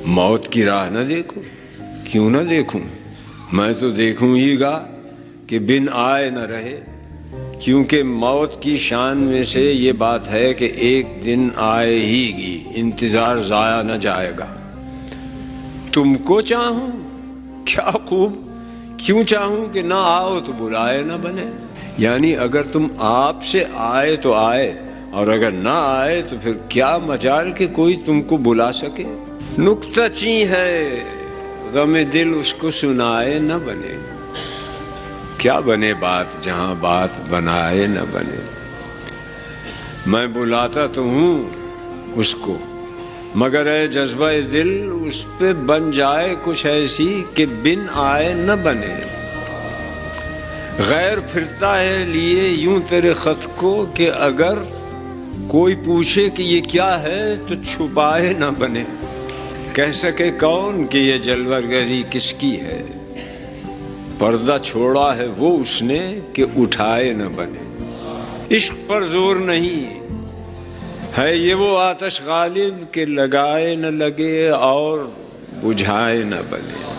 موت کی راہ نہ دیکھوں؟ کیوں نہ دیکھوں؟ میں تو دیکھوں ہی گا کہ بن آئے نہ رہے، کیونکہ موت کی شان میں سے یہ بات ہے کہ ایک دن آئے ہی گی، انتظار ضائع نہ جائے گا۔ تم کو چاہوں کیا خوب، کیوں چاہوں کہ نہ آؤ تو بلائے نہ بنے۔ یعنی اگر تم آپ سے آئے تو آئے، اور اگر نہ آئے تو پھر کیا مجال کہ کوئی تم کو بلا سکے۔ نکتہ چیں ہے غم دل اس کو سنائے نہ بنے، کیا بنے بات جہاں بات بنائے نہ بنے۔ میں بلاتا تو ہوں اس کو، مگر اے جذبہ دل اس پہ بن جائے کچھ ایسی کہ بن آئے نہ بنے۔ غیر پھرتا ہے لیے یوں تیرے خط کو کہ اگر کوئی پوچھے کہ یہ کیا ہے تو چھپائے نہ بنے۔ کہہ سکے کون کہ یہ جلوہ گری کس کی ہے، پردہ چھوڑا ہے وہ اس نے کہ اٹھائے نہ بنے۔ عشق پر زور نہیں ہے یہ وہ آتش غالب کہ لگائے نہ لگے اور بجھائے نہ بنے۔